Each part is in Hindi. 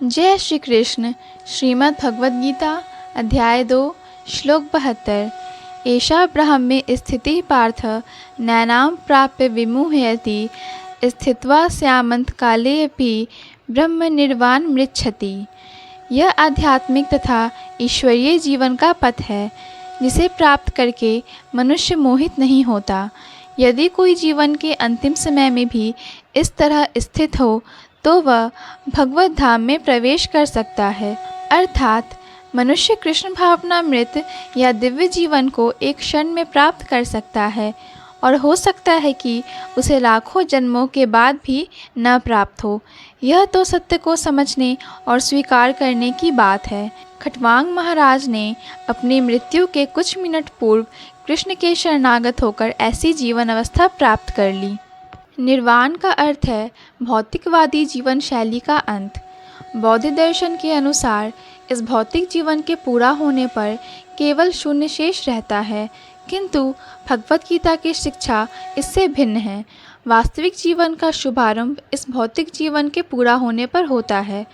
जय श्री कृष्ण। श्रीमद् भगवद गीता अध्याय 2 श्लोक 72। एषा ब्रह्मे स्थितिः पार्थ नैनां प्राप्य विमुह्यति स्थित्वा स्यामन्तकालेऽपि ब्रह्म निर्वाण मृच्छति। यह आध्यात्मिक तथा ईश्वरीय जीवन का पथ है जिसे प्राप्त करके मनुष्य मोहित नहीं होता। यदि कोई जीवन के अंतिम समय में भी इस तरह स्थित हो तो वह भगवत धाम में प्रवेश कर सकता है, अर्थात मनुष्य कृष्ण भावनामृत या दिव्य जीवन को एक क्षण में प्राप्त कर सकता है और हो सकता है कि उसे लाखों जन्मों के बाद भी न प्राप्त हो। यह तो सत्य को समझने और स्वीकार करने की बात है। खटवांग महाराज ने अपनी मृत्यु के कुछ मिनट पूर्व कृष्ण के शरणागत होकर ऐसी जीवन अवस्था प्राप्त कर ली। निर्वाण का अर्थ है भौतिकवादी जीवन शैली का अंत। बौद्ध दर्शन के अनुसार इस भौतिक जीवन के पूरा होने पर केवल शून्य शेष रहता है, किंतु भगवत गीता की शिक्षा इससे भिन्न है। वास्तविक जीवन का शुभारंभ इस भौतिक जीवन के पूरा होने पर होता है।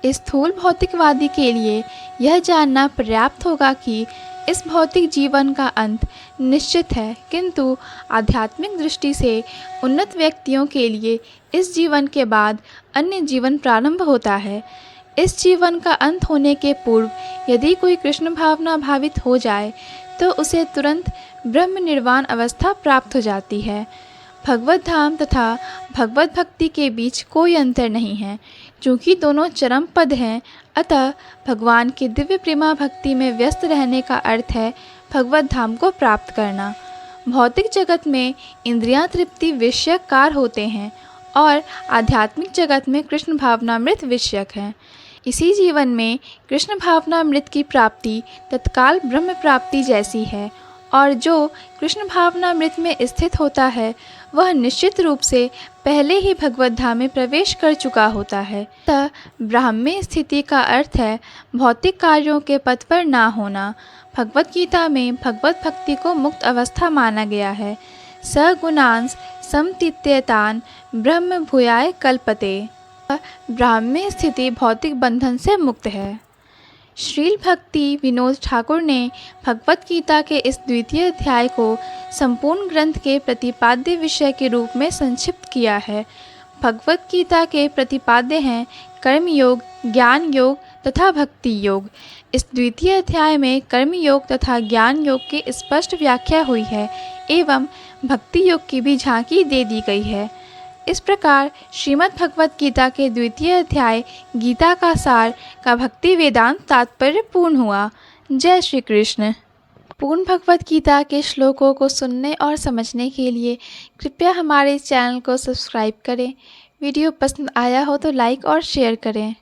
इस स्थूल भौतिकवादी के लिए यह जानना पर्याप्त होगा कि इस भौतिक जीवन का अंत निश्चित है, किंतु आध्यात्मिक दृष्टि से उन्नत व्यक्तियों के लिए इस जीवन के बाद अन्य जीवन प्रारंभ होता है। इस जीवन का अंत होने के पूर्व यदि कोई कृष्ण भावना भावित हो जाए तो उसे तुरंत ब्रह्म निर्वाण अवस्था प्राप्त हो जाती है। भगवत धाम तथा भगवत भक्ति के बीच कोई अंतर नहीं है, क्योंकि दोनों चरम पद हैं। अतः भगवान की दिव्य प्रेमा भक्ति में व्यस्त रहने का अर्थ है भगवत धाम को प्राप्त करना। भौतिक जगत में इंद्रियां तृप्ति विषयक कार होते हैं और आध्यात्मिक जगत में कृष्ण भावनामृत विषयक है। इसी जीवन में कृष्ण भावनामृत की प्राप्ति तत्काल ब्रह्म प्राप्ति जैसी है, और जो कृष्ण भावनामृत में स्थित होता है वह निश्चित रूप से पहले ही भगवत धाम में प्रवेश कर चुका होता है। अतः ब्राह्मी स्थिति का अर्थ है भौतिक कार्यों के पथ पर ना होना। भगवत गीता में भगवत भक्ति को मुक्त अवस्था माना गया है। सगुणांस समतीत्यतान ब्रह्म भूयाय कल्पते। ब्राह्मी स्थिति भौतिक बंधन से मुक्त है। श्रील भक्ति विनोद ठाकुर ने भगवत गीता के इस द्वितीय अध्याय को संपूर्ण ग्रंथ के प्रतिपाद्य विषय के रूप में संक्षिप्त किया है। भगवत गीता के प्रतिपाद्य हैं कर्म योग, ज्ञान योग तथा भक्ति योग। इस द्वितीय अध्याय में कर्म योग तथा ज्ञान योग की स्पष्ट व्याख्या हुई है एवं भक्ति योग की भी झांकी दे दी गई है। इस प्रकार श्रीमद् भगवत गीता के द्वितीय अध्याय गीता का सार का भक्ति वेदांत तात्पर्य पूर्ण हुआ। जय श्री कृष्ण। पूर्ण भगवत गीता के श्लोकों को सुनने और समझने के लिए कृपया हमारे चैनल को सब्सक्राइब करें। वीडियो पसंद आया हो तो लाइक और शेयर करें।